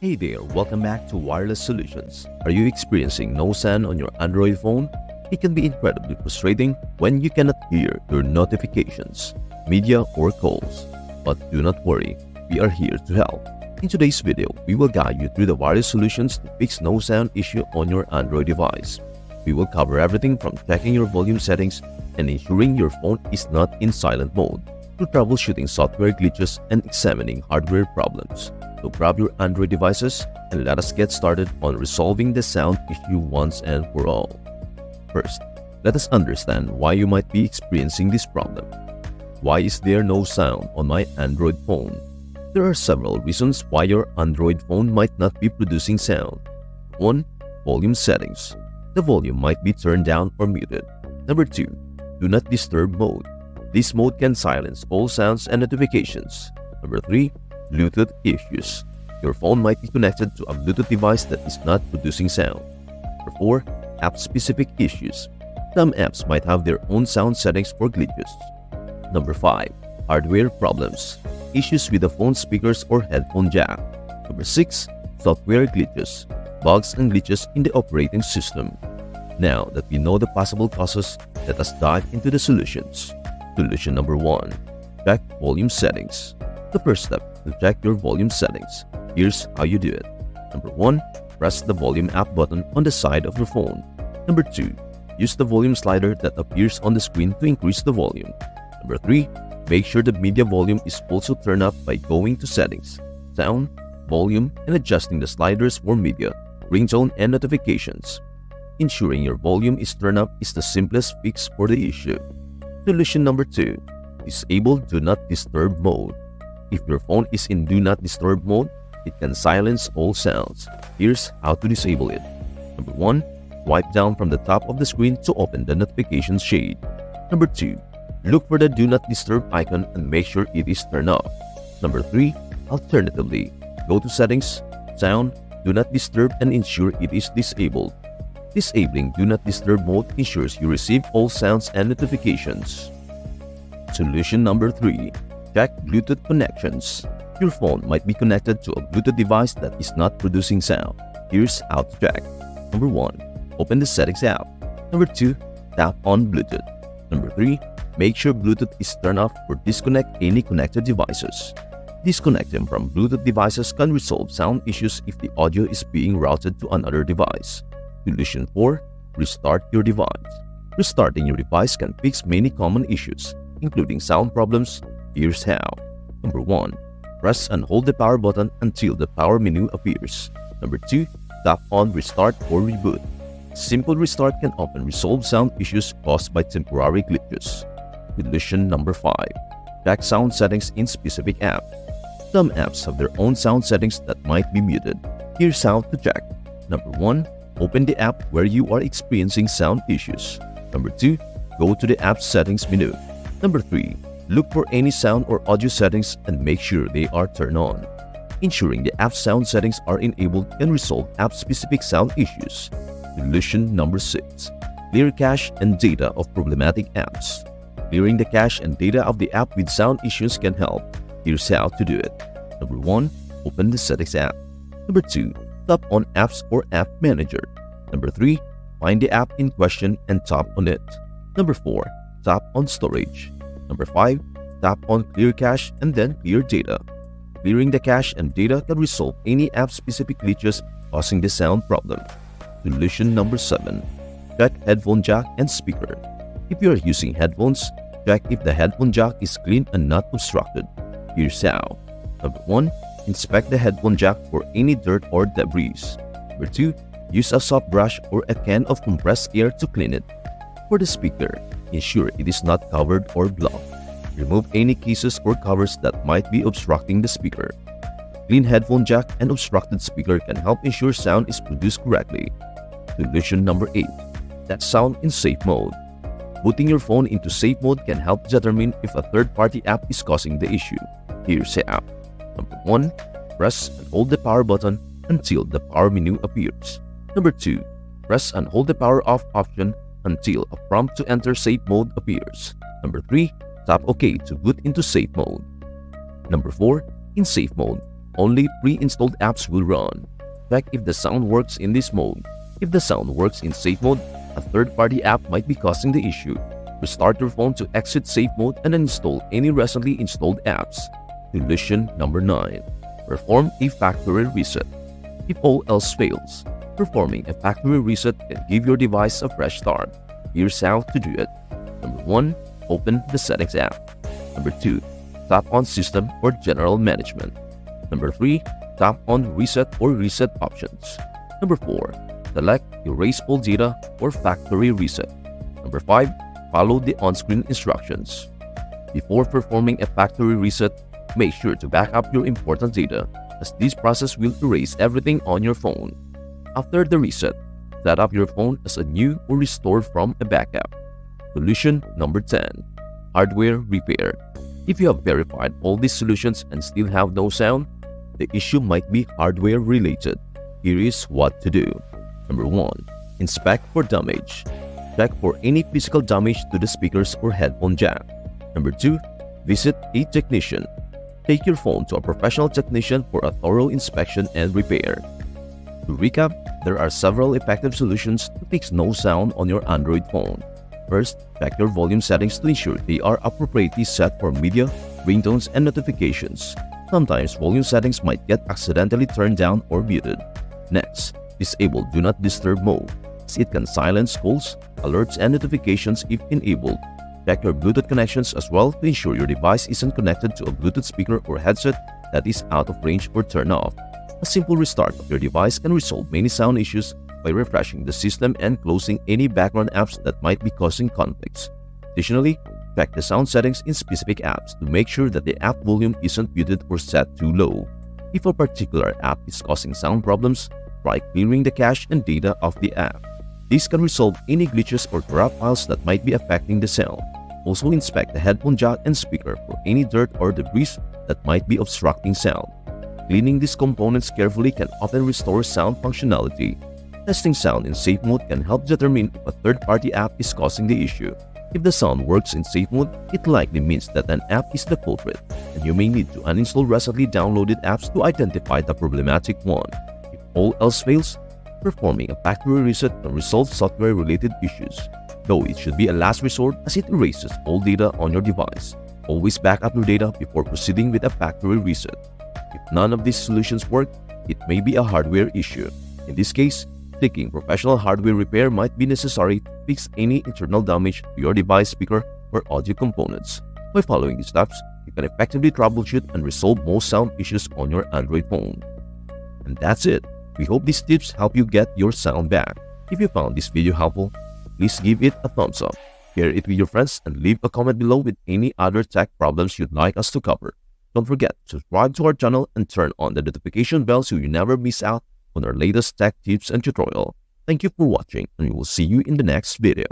Hey there, welcome back to Wireless Solutions. Are you experiencing no sound on your Android phone? It can be incredibly frustrating when you cannot hear your notifications, media, or calls. But do not worry, we are here to help. In today's video, we will guide you through the wireless solutions to fix no sound issue on your Android device. We will cover everything from checking your volume settings and ensuring your phone is not in silent mode, to troubleshooting software glitches and examining hardware problems. So grab your Android devices and let us get started on resolving the sound issue once and for all. First, let us understand why you might be experiencing this problem. Why is there no sound on my Android phone? There are several reasons why your Android phone might not be producing sound. 1. Volume settings. The volume might be turned down or muted. Number 2. Do not disturb mode. This mode can silence all sounds and notifications. Number 3. Bluetooth issues. Your phone might be connected to a Bluetooth device that is not producing sound. Number 4. App-specific issues. Some apps might have their own sound settings or glitches. Number 5. Hardware problems. Issues with the phone speakers or headphone jack. Number 6. Software glitches. Bugs and glitches in the operating system. Now that we know the possible causes, let us dive into the solutions. Solution number 1. Check volume settings. The first step to check your volume settings. Here's how you do it. Number 1. Press the volume up button on the side of your phone. Number 2. Use the volume slider that appears on the screen to increase the volume. Number 3. Make sure the media volume is also turned up by going to Settings, Sound, Volume, and adjusting the sliders for media, ringtone, and notifications. Ensuring your volume is turned up is the simplest fix for the issue. Solution number 2. Disable Do Not Disturb mode. If your phone is in Do Not Disturb mode, it can silence all sounds. Here's how to disable it. Number 1. Swipe down from the top of the screen to open the notifications shade. Number 2. Look for the Do Not Disturb icon and make sure it is turned off. Number 3. Alternatively, go to Settings, Sound, Do Not Disturb, and ensure it is disabled. Disabling Do Not Disturb mode ensures you receive all sounds and notifications. Solution number 3. Check Bluetooth connections. Your phone might be connected to a Bluetooth device that is not producing sound. Here's how to check. Number 1. Open the Settings app. Number 2. Tap on Bluetooth. Number 3. Make sure Bluetooth is turned off or disconnect any connected devices. Disconnecting from Bluetooth devices can resolve sound issues if the audio is being routed to another device. Solution 4. Restart your device. Restarting your device can fix many common issues, including sound problems. Here's how. Number 1. Press and hold the power button until the power menu appears. Number 2. Tap on Restart or Reboot. Simple restart can often resolve sound issues caused by temporary glitches. Solution number 5. Check sound settings in specific apps. Some apps have their own sound settings that might be muted. Here's how to check. Number 1. Open the app where you are experiencing sound issues. Number 2. Go to the app settings menu. Number 3. Look for any sound or audio settings and make sure they are turned on. Ensuring the app sound settings are enabled can resolve app-specific sound issues. Solution number 6. Clear cache and data of problematic apps. Clearing the cache and data of the app with sound issues can help. Here's how to do it. Number 1. Open the Settings app. Number 2. Tap on Apps or App Manager. Number 3. Find the app in question and tap on it. Number 4. Tap on Storage. Number 5. Tap on Clear Cache and then Clear Data. Clearing the cache and data can resolve any app-specific glitches causing the sound problem. Solution number 7. Check headphone jack and speaker. If you are using headphones, check if the headphone jack is clean and not obstructed. Here's how. Number 1. Inspect the headphone jack for any dirt or debris. Number 2. Use a soft brush or a can of compressed air to clean it. For the speaker, ensure it is not covered or blocked. Remove any cases or covers that might be obstructing the speaker. Clean headphone jack and obstructed speaker can help ensure sound is produced correctly. Solution number 8. Set sound in safe mode. Putting your phone into safe mode can help determine if a third-party app is causing the issue. Here's how. Number 1. Press and hold the power button until the power menu appears. Number 2. Press and hold the power off option until a prompt to enter safe mode appears. Number 3. Tap OK to boot into safe mode. Number 4. In safe mode, only pre-installed apps will run. Check if the sound works in this mode. If the sound works in safe mode, a third-party app might be causing the issue. Restart your phone to exit safe mode and install any recently installed apps. Solution number 9. Perform a factory reset. If all else fails, performing a factory reset can give your device a fresh start. Here's how to do it. Number 1. Open the Settings app. Number 2. Tap on System or General Management. Number 3. Tap on Reset or Reset options. Number 4. Select Erase All Data or Factory Reset. Number 5. Follow the on-screen instructions. Before performing a factory reset, make sure to back up your important data, as this process will erase everything on your phone. After the reset, set up your phone as a new or restored from a backup. Solution number 10. Hardware repair. If you have verified all these solutions and still have no sound, the issue might be hardware related. Here is what to do. Number 1. Inspect for damage. Check for any physical damage to the speakers or headphone jack. Number 2. Visit a technician. Take your phone to a professional technician for a thorough inspection and repair. To recap, there are several effective solutions to fix no sound on your Android phone. First, check your volume settings to ensure they are appropriately set for media, ringtones, and notifications. Sometimes volume settings might get accidentally turned down or muted. Next, disable Do Not Disturb mode, as it can silence calls, alerts, and notifications if enabled. Check your Bluetooth connections as well to ensure your device isn't connected to a Bluetooth speaker or headset that is out of range or turned off. A simple restart of your device can resolve many sound issues by refreshing the system and closing any background apps that might be causing conflicts. Additionally, check the sound settings in specific apps to make sure that the app volume isn't muted or set too low. If a particular app is causing sound problems, try clearing the cache and data of the app. This can resolve any glitches or corrupt files that might be affecting the sound. Also, inspect the headphone jack and speaker for any dirt or debris that might be obstructing sound. Cleaning these components carefully can often restore sound functionality. Testing sound in safe mode can help determine if a third-party app is causing the issue. If the sound works in safe mode, it likely means that an app is the culprit, and you may need to uninstall recently downloaded apps to identify the problematic one. If all else fails, performing a factory reset can resolve software-related issues, though it should be a last resort as it erases all data on your device. Always back up your data before proceeding with a factory reset. If none of these solutions work, it may be a hardware issue. In this case, seeking professional hardware repair might be necessary to fix any internal damage to your device speaker or audio components. By following these steps, you can effectively troubleshoot and resolve most sound issues on your Android phone. And that's it. We hope these tips help you get your sound back. If you found this video helpful, please give it a thumbs up, share it with your friends, and leave a comment below with any other tech problems you'd like us to cover. Don't forget to subscribe to our channel and turn on the notification bell so you never miss out on our latest tech tips and tutorial. Thank you for watching, and we will see you in the next video.